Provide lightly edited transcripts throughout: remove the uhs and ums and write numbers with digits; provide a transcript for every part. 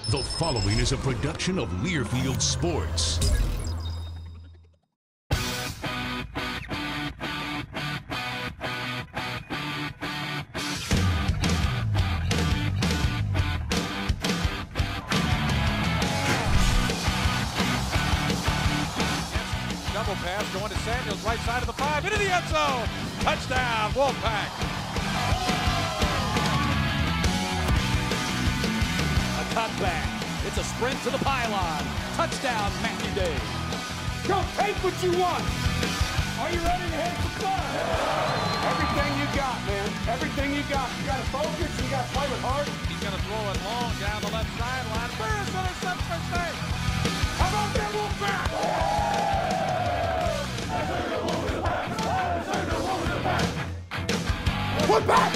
The following is a production of Learfield Sports. Double pass going to Samuels, right side of the 5, into the end zone. Touchdown, Wolfpack. Cutback. It's a sprint to the pylon. Touchdown, Matthew Day. Go, take what you want. Are you ready to hit the fun? Everything you got, man. Everything you got. You got to focus. You got to play with heart. He's going to throw it long down the left sideline. Burris intercepts for safe. How about that Wolfpack? Wolfpack!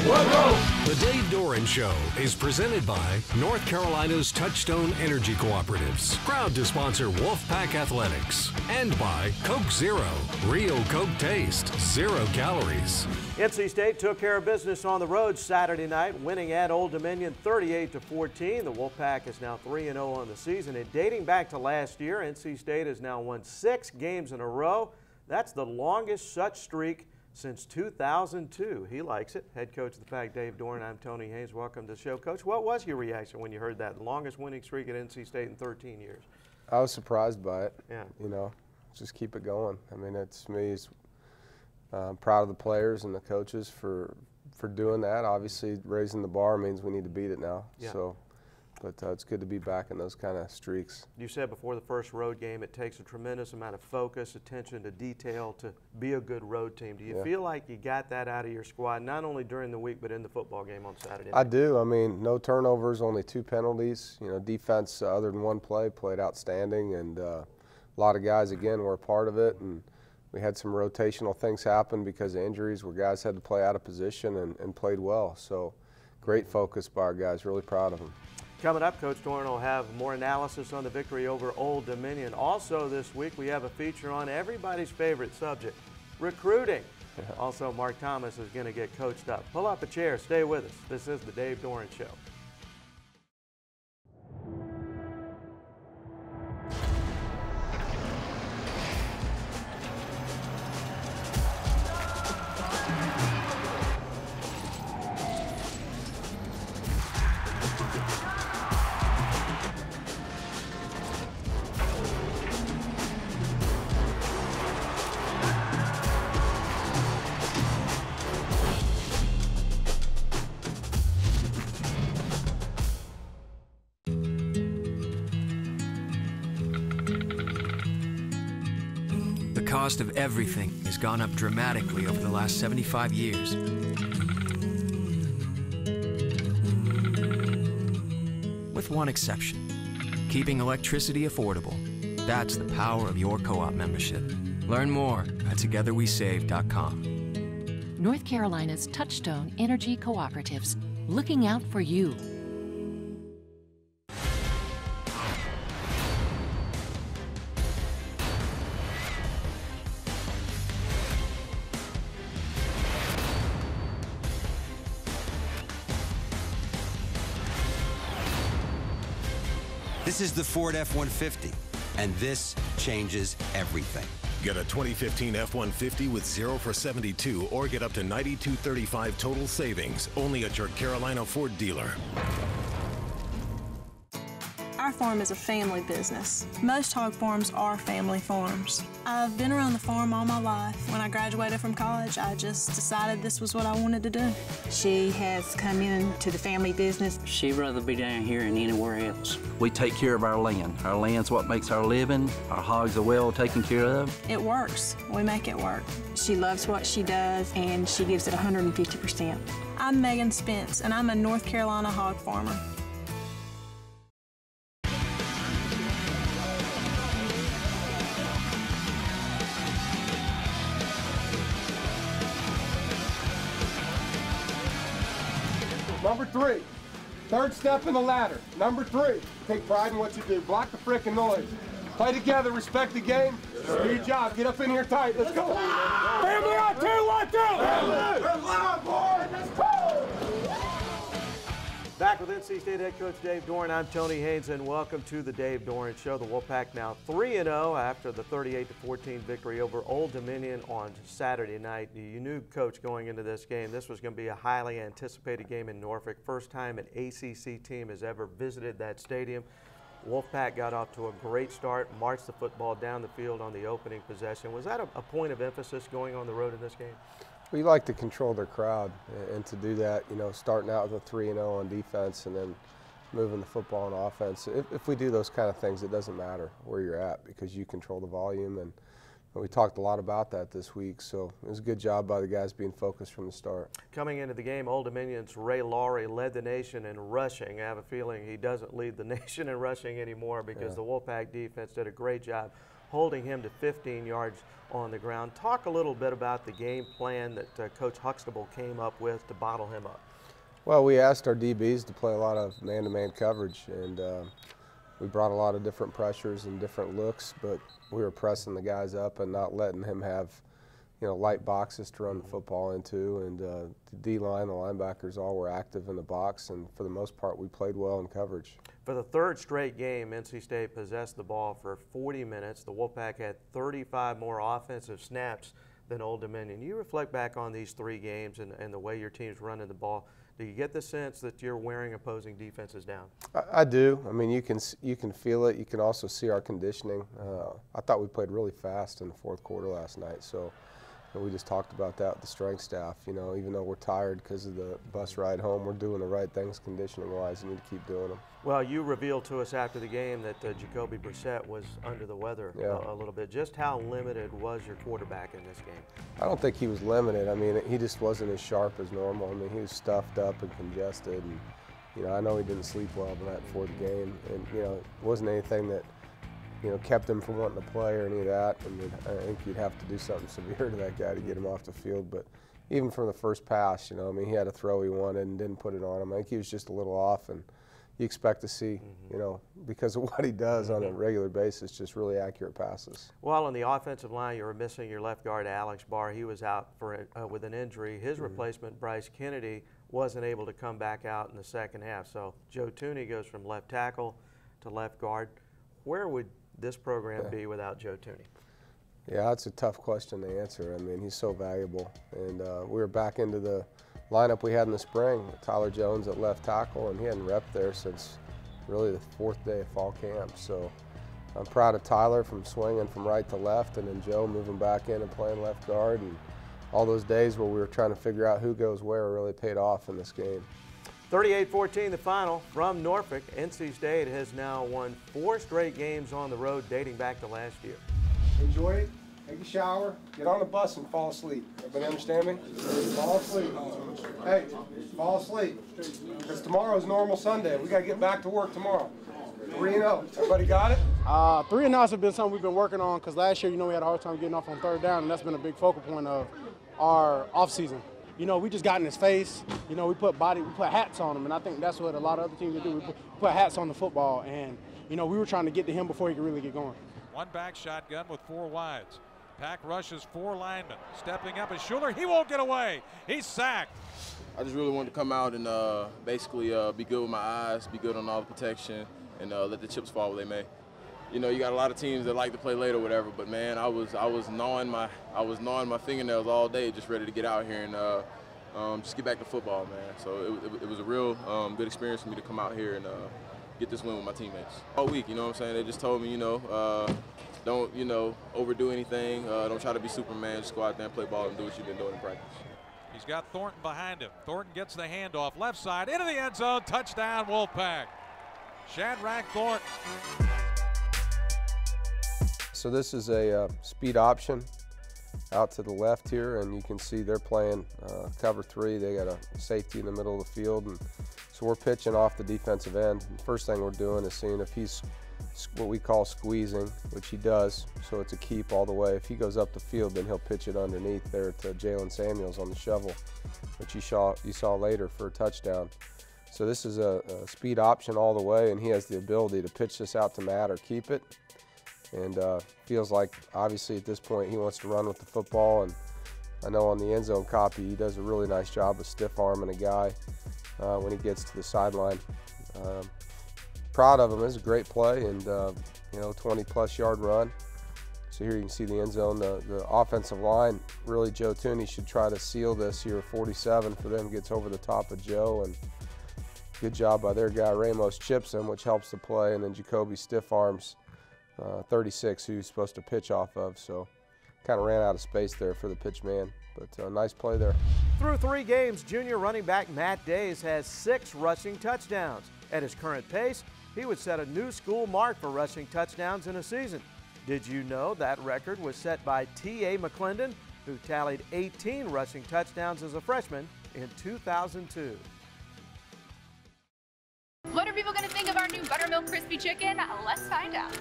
The Dave Doeren Show is presented by North Carolina's Touchstone Energy Cooperatives, proud to sponsor Wolfpack Athletics, and by Coke Zero, real Coke taste, 0 calories. NC State took care of business on the road Saturday night, winning at Old Dominion 38-14. The Wolfpack is now 3-0 on the season, and dating back to last year, NC State has now won 6 games in a row. That's the longest such streak since 2002. He likes it. Head coach of the Pack, Dave Doeren. I'm Tony Haynes. Welcome to the show. Coach, what was your reaction when you heard that? The longest winning streak at NC State in 13 years. I was surprised by it. Yeah. You know, just keep it going. I mean, I'm proud of the players and the coaches for doing that. Obviously, raising the bar means we need to beat it now. Yeah. So, but it's good to be back in those kind of streaks. You said before the first road game it takes a tremendous amount of focus, attention to detail to be a good road team. Do you feel like you got that out of your squad, not only during the week but in the football game on Saturday night? I do. I mean, no turnovers, only 2 penalties. You know, defense other than one play played outstanding, and a lot of guys, again, were a part of it. And we had some rotational things happen because of injuries where guys had to play out of position and played well. So great focus by our guys. Really proud of them. Coming up, Coach Doeren will have more analysis on the victory over Old Dominion. Also this week, we have a feature on everybody's favorite subject, recruiting. Also, Mark Thomas is going to get coached up. Pull up a chair. Stay with us. This is the Dave Doeren Show. The cost of everything has gone up dramatically over the last 75 years. With one exception, keeping electricity affordable. That's the power of your co-op membership. Learn more at togetherwesave.com. North Carolina's Touchstone Energy Cooperatives, looking out for you. This is the Ford F-150, and this changes everything. Get a 2015 F-150 with 0 for 72 or get up to $92.35 total savings only at your Carolina Ford dealer. Our farm is a family business. Most hog farms are family farms. I've been around the farm all my life. When I graduated from college, I just decided this was what I wanted to do. She has come into the family business. She'd rather be down here than anywhere else. We take care of our land. Our land's what makes our living. Our hogs are well taken care of. It works. We make it work. She loves what she does, and she gives it 150%. I'm Megan Spence, and I'm a North Carolina hog farmer. Number 3, third step in the ladder. Number 3, take pride in what you do. Block the frickin' noise. Play together, respect the game. Do your job. Get up in here tight. Let's go. Family on 2, 1, 2. Family. Let's go. Back with NC State head coach Dave Doeren. I'm Tony Haynes, and welcome to the Dave Doeren Show. The Wolfpack now 3-0 after the 38-14 victory over Old Dominion on Saturday night. You knew, Coach, going into this game, this was going to be a highly anticipated game in Norfolk. First time an ACC team has ever visited that stadium. Wolfpack got off to a great start, marched the football down the field on the opening possession. Was that a point of emphasis going on the road in this game? We like to control their crowd, and to do that, you know, starting out with a 3-0 on defense and then moving the football on offense. If we do those kind of things, it doesn't matter where you're at because you control the volume, and we talked a lot about that this week, so it was a good job by the guys being focused from the start. Coming into the game, Old Dominion's Ray Laurie led the nation in rushing. I have a feeling he doesn't lead the nation in rushing anymore because the Wolfpack defense did a great job holding him to 15 yards on the ground. Talk a little bit about the game plan that Coach Huxtable came up with to bottle him up. Well, we asked our DBs to play a lot of man-to-man coverage, and we brought a lot of different pressures and different looks, but we were pressing the guys up and not letting him have, you know, light boxes to run the football into, and the D-line, the linebackers all were active in the box, and for the most part we played well in coverage. For the third straight game, NC State possessed the ball for 40 minutes. The Wolfpack had 35 more offensive snaps than Old Dominion. You reflect back on these 3 games and the way your team's running the ball. Do you get the sense that you're wearing opposing defenses down? I do. I mean, you can feel it. You can also see our conditioning. I thought we played really fast in the fourth quarter last night, so we just talked about that with the strength staff. You know, even though we're tired because of the bus ride home, we're doing the right things conditioning-wise. You need to keep doing them. Well, you revealed to us after the game that Jacoby Brissett was under the weather a little bit. Just how limited was your quarterback in this game? I don't think he was limited. I mean, he just wasn't as sharp as normal. I mean, he was stuffed up and congested. And, you know, I know he didn't sleep well the night before the game. And, you know, it wasn't anything that, you know, kept him from wanting to play or any of that. I mean, I think you'd have to do something severe to that guy to get him off the field. But even from the first pass, you know, I mean, he had a throw he wanted and didn't put it on him. I think he was just a little off, and you expect to see, you know, because of what he does on a regular basis, just really accurate passes. Well, on the offensive line, you were missing your left guard, Alex Barr. He was out for with an injury. His replacement, Bryce Kennedy, wasn't able to come back out in the second half. So Joe Tooney goes from left tackle to left guard. Where would this program be without Joe Tooney? Yeah, that's a tough question to answer. I mean, he's so valuable. And we were back into the lineup we had in the spring, Tyler Jones at left tackle, and he hadn't repped there since really the 4th day of fall camp. So I'm proud of Tyler from swinging from right to left, and then Joe moving back in and playing left guard. And all those days where we were trying to figure out who goes where really paid off in this game. 38-14 the final from Norfolk. NC State has now won 4 straight games on the road dating back to last year. Enjoy it, take a shower, get on the bus and fall asleep. Everybody understand me? Fall asleep. Hey, fall asleep. Because tomorrow's normal Sunday. We got to get back to work tomorrow. 3-0. Everybody got it? 3-0 has been something we've been working on because last year, you know, we had a hard time getting off on 3rd down, and that's been a big focal point of our offseason. You know, we just got in his face. You know, we put hats on him, and I think that's what a lot of other teams do. We put hats on the football, and, you know, we were trying to get to him before he could really get going. One back shotgun with 4 wides. Pack rushes 4 linemen. Stepping up is Schuler. He won't get away. He's sacked. I just really wanted to come out and basically be good with my eyes, be good on all the protection, and let the chips fall where they may. You know, you got a lot of teams that like to play late or whatever, but man, I was gnawing my fingernails all day, just ready to get out here and just get back to football, man. So it was a real good experience for me to come out here and get this win with my teammates all week. You know what I'm saying? They just told me, you know, don't, you know, overdo anything. Don't try to be Superman. Just go out there and play ball and do what you've been doing in practice. He's got Thornton behind him. Thornton gets the handoff left side into the end zone. Touchdown, Wolfpack. Shadrack Thornton. So this is a speed option out to the left here, and you can see they're playing cover 3. They got a safety in the middle of the field, and so we're pitching off the defensive end. The first thing we're doing is seeing if he's what we call squeezing, which he does, so it's a keep all the way. If he goes up the field, then he'll pitch it underneath there to Jalen Samuels on the shovel, which you saw later for a touchdown. So this is a speed option all the way, and he has the ability to pitch this out to Matt or keep it. And feels like, obviously, at this point, he wants to run with the football. And I know on the end zone copy, he does a really nice job of stiff arming a guy. when he gets to the sideline. Proud of him. It's a great play, and 20-plus yard run. So here you can see the end zone. The offensive line, really Joe Tooney should try to seal this here. 47 for them, gets over the top of Joe, and good job by their guy Ramos, chips him, which helps the play, and then Jacoby stiff arms 36, who he's supposed to pitch off of. So kind of ran out of space there for the pitch man, but nice play there. Through 3 games, junior running back Matt Days has 6 rushing touchdowns. At his current pace, he would set a new school mark for rushing touchdowns in a season. Did you know that record was set by T.A. McClendon, who tallied 18 rushing touchdowns as a freshman in 2002? What are people going to think of our new buttermilk crispy chicken? Let's find out.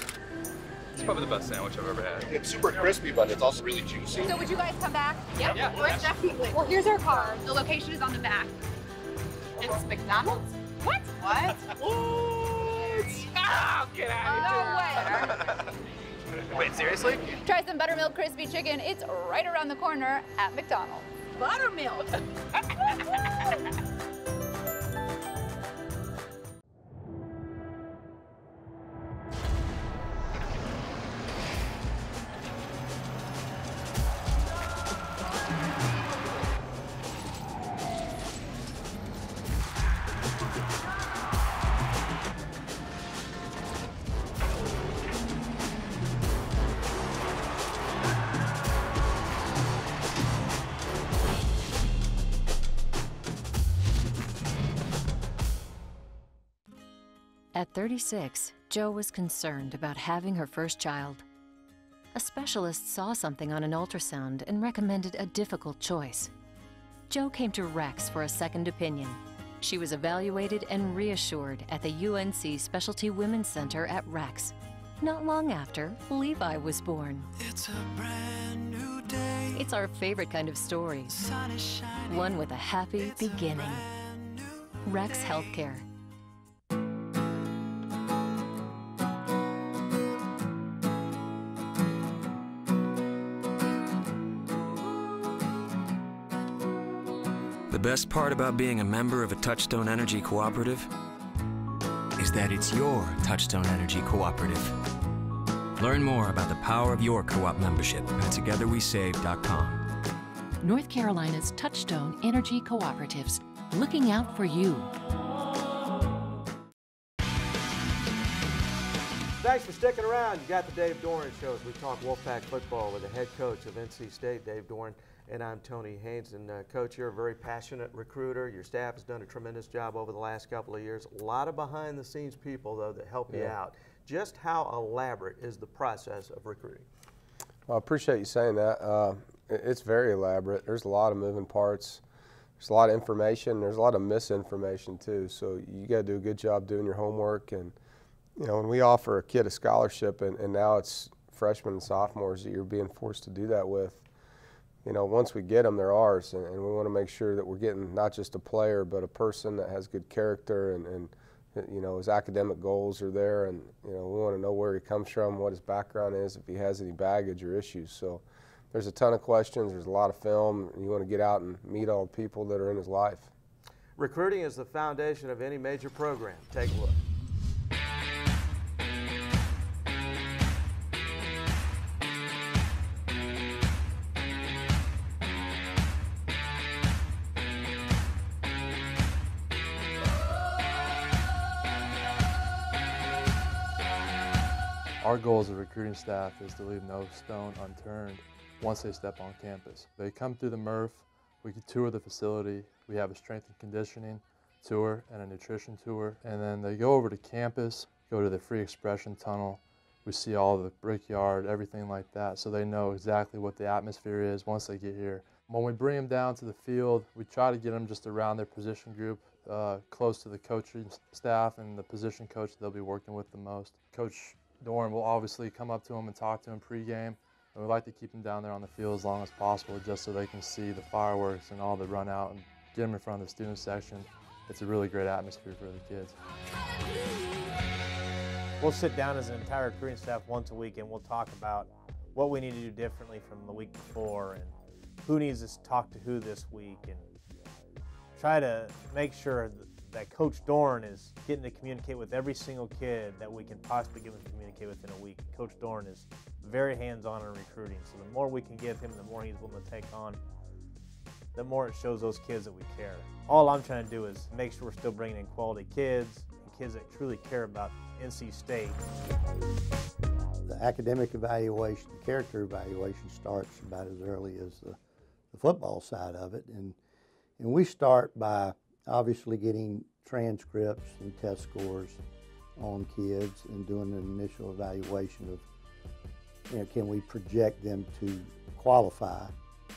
It's probably the best sandwich I've ever had. It's super crispy, but it's also really juicy. So would you guys come back? Yep. Yeah. Definitely. Well, here's our card. The location is on the back. It's McDonald's? What? What? Oh, get out of here. Wait, seriously? Try some buttermilk crispy chicken. It's right around the corner at McDonald's. Buttermilk. At 36, Jo was concerned about having her first child. A specialist saw something on an ultrasound and recommended a difficult choice. Jo came to Rex for a second opinion. She was evaluated and reassured at the UNC Specialty Women's Center at Rex. Not long after, Levi was born. It's a brand new day. It's our favorite kind of story. Sun is shining. One with a happy beginning. Rex Healthcare. The best part about being a member of a Touchstone Energy Cooperative is that it's your Touchstone Energy Cooperative. Learn more about the power of your co-op membership at togetherwesave.com. North Carolina's Touchstone Energy Cooperatives, looking out for you. Thanks for sticking around. You got the Dave Doeren Show as we talk Wolfpack football with the head coach of NC State, Dave Doeren, and I'm Tony Haynes. And Coach, you're a very passionate recruiter. Your staff has done a tremendous job over the last couple of years. A lot of behind-the-scenes people, though, that help you out. Just how elaborate is the process of recruiting? Well, I appreciate you saying that. It's very elaborate. There's a lot of moving parts. There's a lot of information. There's a lot of misinformation, too. So you got to do a good job doing your homework. And you know, when we offer a kid a scholarship, and now it's freshmen and sophomores that you're being forced to do that with, you know, once we get them, they're ours, and we want to make sure that we're getting not just a player, but a person that has good character and you know, his academic goals are there, and you know, we want to know where he comes from, what his background is, if he has any baggage or issues. So there's a ton of questions, there's a lot of film, and you want to get out and meet all the people that are in his life. Recruiting is the foundation of any major program. Take a look. Our goal as a recruiting staff is to leave no stone unturned once they step on campus. They come through the MRF, we can tour the facility, we have a strength and conditioning tour and a nutrition tour, and then they go over to campus, go to the free expression tunnel, we see all the brickyard, everything like that, so they know exactly what the atmosphere is once they get here. When we bring them down to the field, we try to get them just around their position group, close to the coaching staff and the position coach they'll be working with the most. Coach Doeren will obviously come up to him and talk to him pregame, and we like to keep them down there on the field as long as possible just so they can see the fireworks and all the run out and get them in front of the student section. It's a really great atmosphere for the kids. We'll sit down as an entire recruiting staff once a week and we'll talk about what we need to do differently from the week before and who needs to talk to who this week, and try to make sure that Coach Doeren is getting to communicate with every single kid that we can possibly get him to communicate with in a week. Coach Doeren is very hands-on in recruiting, so the more we can give him, the more he's willing to take on, the more it shows those kids that we care. All I'm trying to do is make sure we're still bringing in quality kids, and kids that truly care about NC State. The academic evaluation, the character evaluation starts about as early as the football side of it, and we start by obviously getting transcripts and test scores on kids and doing an initial evaluation of, can we project them to qualify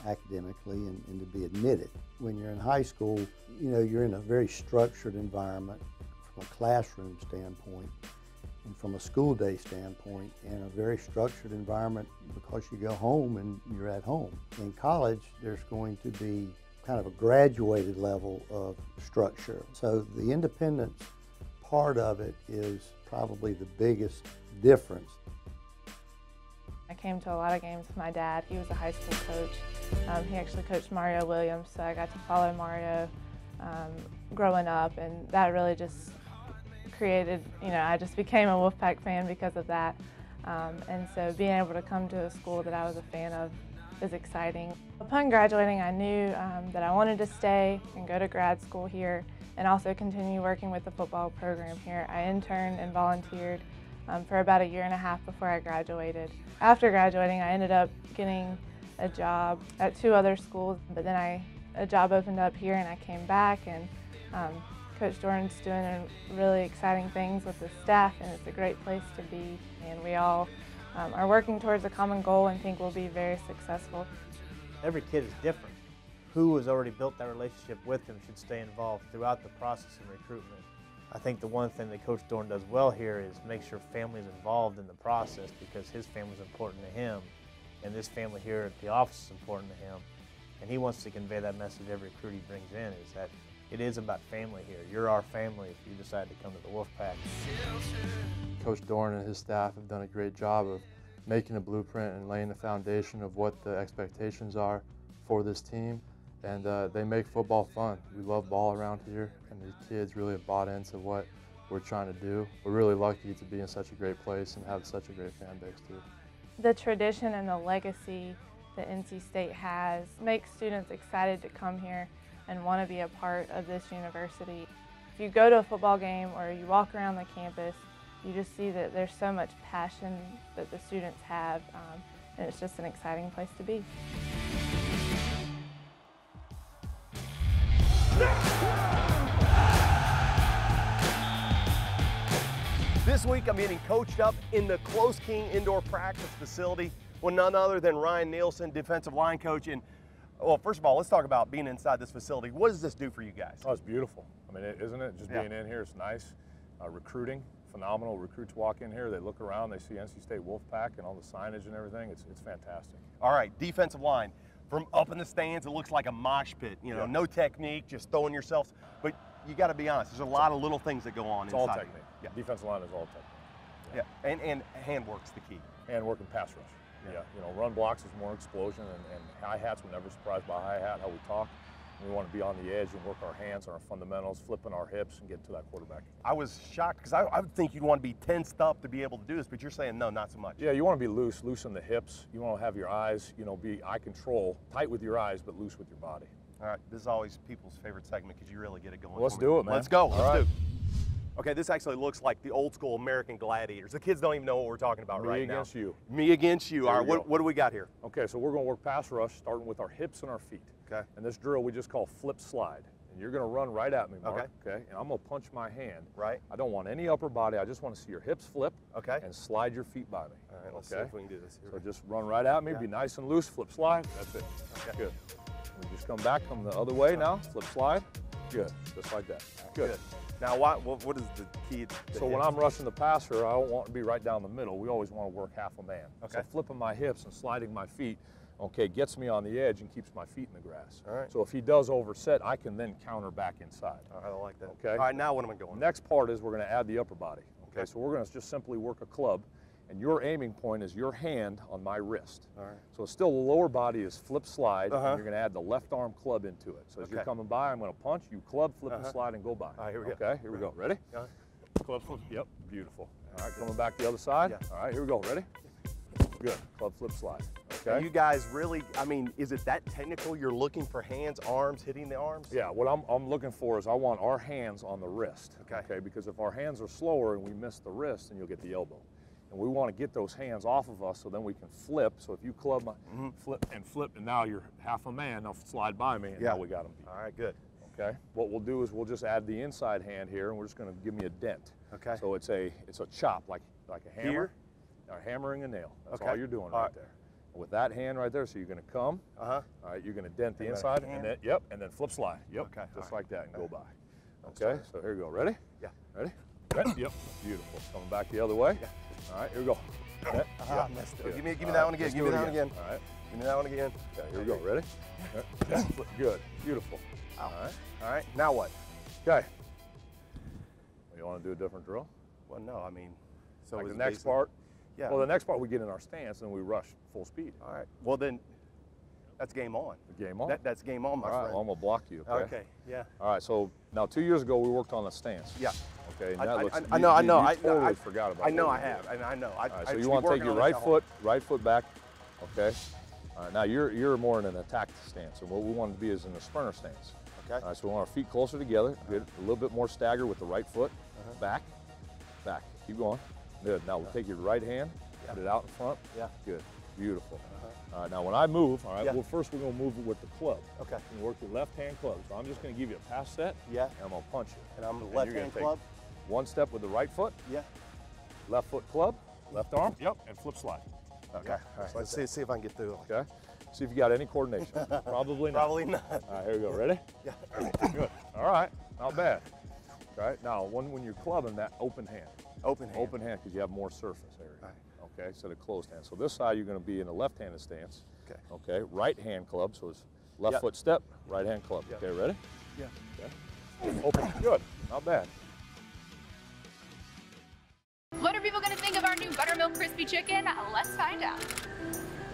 academically and to be admitted. When you're in high school, you're in a very structured environment from a classroom standpoint and from a school day standpoint, and a very structured environment because you go home and you're at home. In college, there's going to be kind of a graduated level of structure. So the independence part of it is probably the biggest difference. I came to a lot of games with my dad. He was a high school coach. He actually coached Mario Williams, so I got to follow Mario growing up, and that really just created, I just became a Wolfpack fan because of that. And so being able to come to a school that I was a fan of is exciting. Upon graduating, I knew that I wanted to stay and go to grad school here and also continue working with the football program here. I interned and volunteered for about a year and a half before I graduated. After graduating, I ended up getting a job at 2 other schools, but then a job opened up here and I came back, and Coach Doeren's doing really exciting things with the staff, and it's a great place to be, and we all are working towards a common goal and think we'll be very successful. Every kid is different. Who has already built that relationship with them should stay involved throughout the process of recruitment. I think the one thing that Coach Doeren does well here is make sure families involved in the process, because his family is important to him, and this family here at the office is important to him. And he wants to convey that message every recruit he brings in, is that it is about family here. You're our family if you decide to come to the Wolfpack. Coach Doeren and his staff have done a great job of making a blueprint and laying the foundation of what the expectations are for this team, and they make football fun. We love ball around here, and the kids really have bought into what we're trying to do. We're really lucky to be in such a great place and have such a great fan base too. The tradition and the legacy that NC State has makes students excited to come here and want to be a part of this university. If you go to a football game or you walk around the campus, you just see that there's so much passion that the students have, and it's just an exciting place to be. This week I'm getting coached up in the Close King indoor practice facility with none other than Ryan Nielsen, defensive line coach. And well, first of all, let's talk about being inside this facility. What does this do for you guys? Oh, it's beautiful. I mean, isn't it? Just being in here, it's nice. Recruiting, phenomenal. Recruits walk in here, they look around, they see NC State Wolfpack and all the signage and everything. It's fantastic. All right, defensive line. From up in the stands, it looks like a mosh pit. No technique, just throwing yourself. But you got to be honest, there's a lot of little things that go on it's inside. All technique. Yeah. Defensive line is all technique. Yeah, and handwork's the key. Handwork and pass rush. Yeah. Run blocks is more explosion, and hi-hats, we're never surprised by hi-hat, how we talk. We want to be on the edge and work our hands on our fundamentals, flipping our hips and get to that quarterback. I was shocked because I would think you'd want to be tensed up to be able to do this, but you're saying no, not so much. Yeah, you want to be loose in the hips. You want to have your eyes, be eye control, tight with your eyes, but loose with your body. All right, this is always people's favorite segment because you really get it going. Let's do it, man. Let's go. Let's do it. Okay, this actually looks like the old school American Gladiators. The kids don't even know what we're talking about right now. Me against you. Me against you. All right, what do we got here? Okay, so we're going to work pass rush, starting with our hips and our feet. Okay. And this drill we just call flip slide. And you're going to run right at me, Mark. Okay. And I'm going to punch my hand. Right. I don't want any upper body. I just want to see your hips flip. Okay. And slide your feet by me. All right, let's see if we can do this. So just run right at me. Be nice and loose. Flip slide. That's it. Okay. Good. We just come back, come the other way now. Flip slide. Good. Just like that. Good. Now, what is the key? So when I'm rushing the passer, I don't want to be right down the middle. We always want to work half a man. Okay. So flipping my hips and sliding my feet, gets me on the edge and keeps my feet in the grass. All right. So if he does overset, I can then counter back inside. All right, I like that. Okay. All right, now what am I going? Next part is we're going to add the upper body. Okay. So we're going to just simply work a club, and your aiming point is your hand on my wrist. All right. So still the lower body is flip slide, Uh-huh. and you're going to add the left arm club into it. So as you're coming by, I'm going to punch, you club, flip, and slide, and go by. All right, here we go. Okay, here we go. Ready? Club, flip. Yep, beautiful. All right, coming back the other side. Yeah. All right, here we go. Ready? Good. Club, flip, slide. Okay. And you guys really, I mean, is it that technical? You're looking for hands, arms, hitting the arms? Yeah, what I'm looking for is I want our hands on the wrist. Okay. Because if our hands are slower and we miss the wrist, then you'll get the elbow. And we want to get those hands off of us so then we can flip. So if you club, flip, and now you're half a man, now slide by me, and now we got them beat. All right, good. Okay. What we'll do is we'll just add the inside hand here, and we're just going to give me a dent. Okay. So it's a chop, like a hammer. Here? Or hammering a nail. That's Okay. all you're doing All right right. there. With that hand right there, so you're going to come. All right, you're going to dent the And inside, hand. and then and then flip slide. Yep. Okay. Just like that, and go by. Okay. Okay. So here you go. Ready? Yeah. Ready? Ready? Yep. Beautiful. Coming back the other way. Yeah. All right. Here we go. Net. Ah, Yep. missed it. Good. Give me All that right, one again. let's Give do me it that one again. All right. Give me that one again. Okay. Here we go. Ready? Yeah. Good. Beautiful. Ow. All right. All right. Now what? Okay. You want to do a different drill? Well, no. I mean, so Like it's the next basically- part. Yeah. Well, the next part we get in our stance and we rush full speed. All right. Well, then that's game on. Game on. That's game on, my All right. friend. Well, I'm gonna block you. Okay. Okay. Yeah. All right. So now 2 years ago we worked on the stance. Yeah. Okay. And I that looks. know. You totally forgot about. I know. what I we did. have, and I know. All right, I so should you be want to take working your on this right foot back. Okay. All right. Now you're more in an attack stance, and what we want to be is in a sprinter stance. Okay. All right. So we want our feet closer together. Good. A little bit more stagger with the right foot. Back. Back. Keep going. Good. Now we'll take your right hand. Put it out in front. Yeah. Good. Beautiful. All right, now when I move, all right, Yeah. well, first we're going to move it with the club. Okay. You work your left hand club. So I'm just going to give you a pass set. Yeah. And I'm going to punch you. And I'm the you're left gonna hand take club. One step with the right foot. Yeah. Left foot club. Left arm. Yep. And flip slide. Okay. Yep. All right. Let's see if I can get through. Okay. See if you got any coordination. Probably not. Probably not. All right, here we go. Ready? Yeah. Good. All right. Not bad. All right. Now, when you're clubbing, that open hand. Open hand. Open hand because you have more surface area. All right. Okay, instead of closed hand. So this side you're going to be in a left-handed stance. Okay. Okay, right hand club. So it's left Yep. foot step, right hand club. Yep. Okay, ready? Yeah. Okay. Open. Good. Not bad. What are people going to think of our new buttermilk crispy chicken? Let's find out.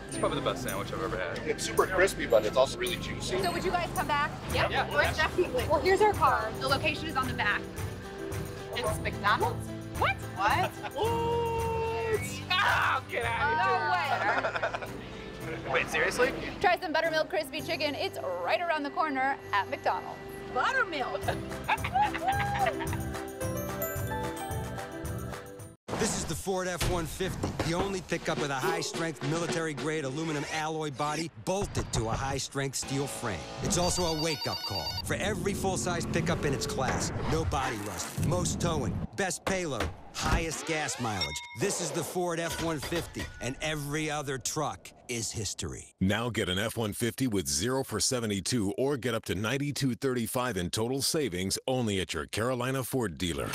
It's probably the best sandwich I've ever had. It's super crispy, but it's also really juicy. So would you guys come back? Yeah, definitely. Well, here's our card. The location is on the back. It's McDonald's? What? What? Oh, get out No way. Wait, seriously? Try some buttermilk crispy chicken. It's right around the corner at McDonald's. Buttermilk. This is the Ford F-150, the only pickup with a high-strength, military-grade aluminum alloy body bolted to a high-strength steel frame. It's also a wake-up call for every full-size pickup in its class. No body rust, most towing, best payload, highest gas mileage. This is the Ford F-150, and every other truck is history. Now get an F-150 with 0 for 72 or get up to $92.35 in total savings only at your Carolina Ford dealer.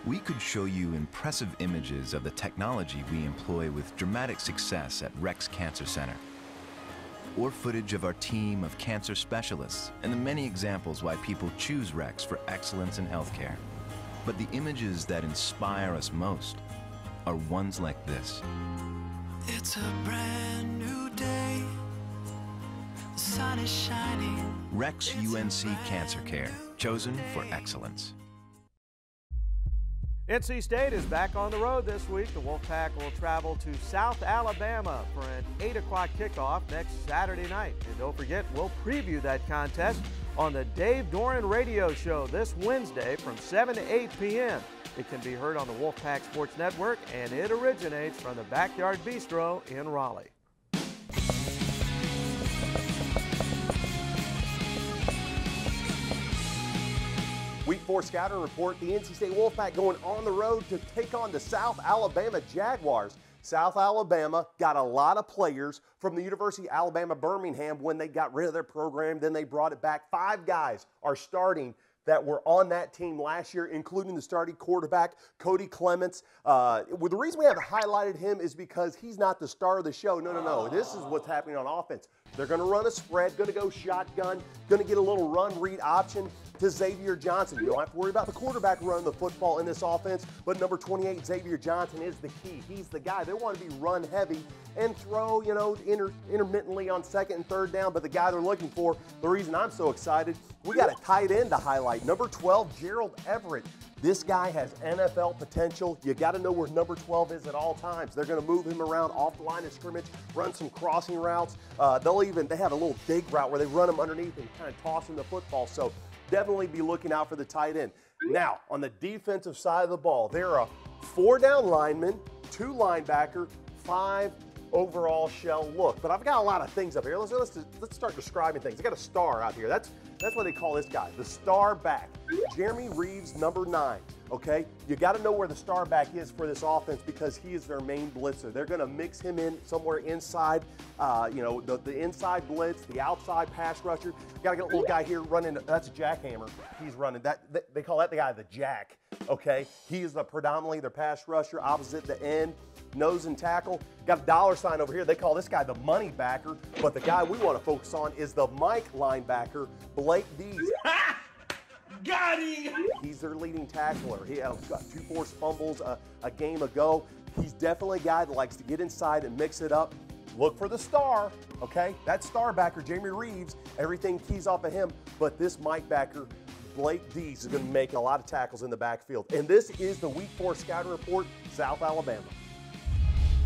We could show you impressive images of the technology we employ with dramatic success at Rex Cancer Center, or footage of our team of cancer specialists and the many examples why people choose Rex for excellence in healthcare. But the images that inspire us most are ones like this. It's a brand new day. The sun is shining. Rex UNC Cancer Care, chosen for excellence. NC State is back on the road this week. The Wolfpack will travel to South Alabama for an 8 o'clock kickoff next Saturday night. And don't forget, we'll preview that contest on the Dave Doeren Radio Show this Wednesday from 7 to 8 p.m. It can be heard on the Wolfpack Sports Network, and it originates from the Backyard Bistro in Raleigh. Week 4 scouting report, the NC State Wolfpack going on the road to take on the South Alabama Jaguars. South Alabama got a lot of players from the University of Alabama Birmingham when they got rid of their program. Then they brought it back. 5 guys are starting that were on that team last year, including the starting quarterback, Cody Clements. The reason we haven't highlighted him is because he's not the star of the show. No. This is what's happening on offense. They're going to run a spread, going to go shotgun, going to get a little run-read option to Xavier Johnson. You don't have to worry about the quarterback running the football in this offense, but number 28, Xavier Johnson, is the key. He's the guy. They want to be run-heavy and throw, intermittently on 2nd and 3rd down, but the guy they're looking for, the reason I'm so excited, we got a tight end to highlight. Number 12, Gerald Everett. This guy has NFL potential. You got to know where number 12 is at all times. They're going to move him around off the line of scrimmage, run some crossing routes. They have a little dig route where they run him underneath and kind of toss him the football. So definitely be looking out for the tight end. Now, on the defensive side of the ball, there are 4 down linemen, 2 linebacker, 5 overall shell look. But I've got a lot of things up here. Let's start describing things. I got a star out here. That's what they call this guy, the star back. Jeremy Reeves, number 9. Okay, you got to know where the star back is for this offense because he is their main blitzer. They're going to mix him in somewhere inside, the inside blitz, the outside pass rusher. Got to get a little guy here running. That's a jackhammer. He's running that. They call that the guy the jack. Okay, he is predominantly their pass rusher, opposite the end, nose and tackle. Got a dollar sign over here. They call this guy the money backer, but the guy we want to focus on is the Mike linebacker, Blake Dees. Got him! He's their leading tackler. He got 2 forced fumbles a game ago. He's definitely a guy that likes to get inside and mix it up. Look for the star, okay? That star backer, Jamie Reeves, everything keys off of him. But this Mike backer, Blake Dees, is going to make a lot of tackles in the backfield. And this is the Week 4 scouting report, South Alabama.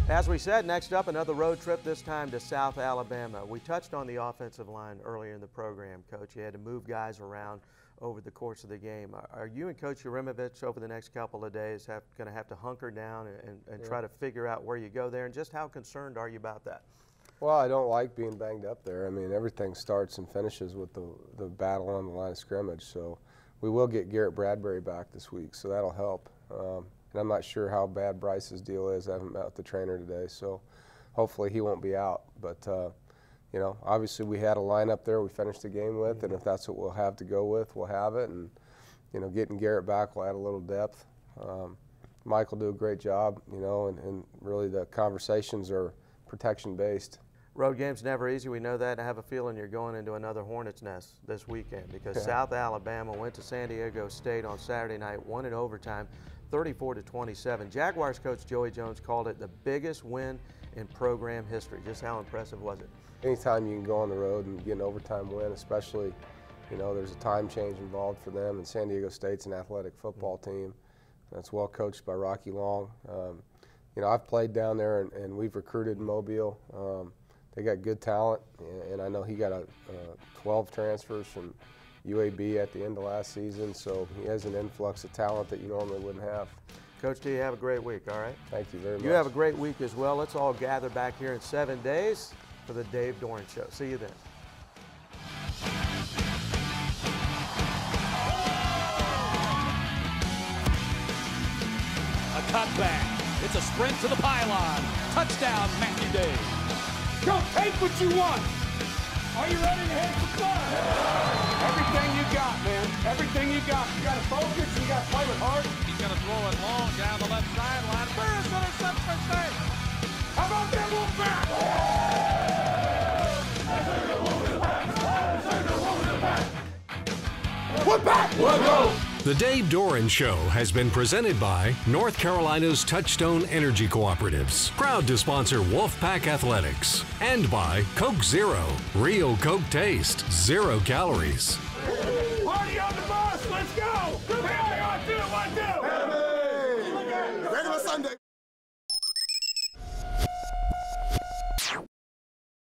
As we said, next up, another road trip, this time to South Alabama. We touched on the offensive line earlier in the program, Coach. You had to move guys around over the course of the game. Are you and Coach Yurimovich over the next couple of days going to have to hunker down and try to figure out where you go there? And just how concerned are you about that? Well, I don't like being banged up there. I mean, everything starts and finishes with the battle on the line of scrimmage. So we will get Garrett Bradbury back this week, so that'll help. And I'm not sure how bad Bryce's deal is. I haven't met with the trainer today, so hopefully he won't be out. But obviously we had a lineup there we finished the game with, and if that's what we'll have to go with, we'll have it. And, getting Garrett back will add a little depth. Mike will do a great job, and really the conversations are protection-based. Road game's never easy. We know that. I have a feeling you're going into another hornet's nest this weekend because South Alabama went to San Diego State on Saturday night, won in overtime, 34-27. Jaguars coach Joey Jones called it the biggest win in program history. Just how impressive was it? Anytime you can go on the road and get an overtime win, especially, there's a time change involved for them, and San Diego State's an athletic football team that's well coached by Rocky Long. I've played down there and we've recruited in Mobile. They got good talent, and I know he got 12 transfers from UAB at the end of last season, so he has an influx of talent that you normally wouldn't have. Coach T, have a great week, all right? Thank you very much. You have a great week as well. Let's all gather back here in 7 days for the Dave Doeren Show. See you then. A cutback. It's a sprint to the pylon. Touchdown, Matthew Day. Go, take what you want. Are you ready to hit the fun? Everything you got, man. Everything you got. You got to focus. You got to play with heart. He's going to throw it long down the left sideline. Burris intercepts for State. How about that Wolfpack? Wolfpack! Let's go! The Dave Doeren Show has been presented by North Carolina's Touchstone Energy Cooperatives, proud to sponsor Wolfpack Athletics, and by Coke Zero, real Coke taste, 0 calories. Party on the bus, let's go!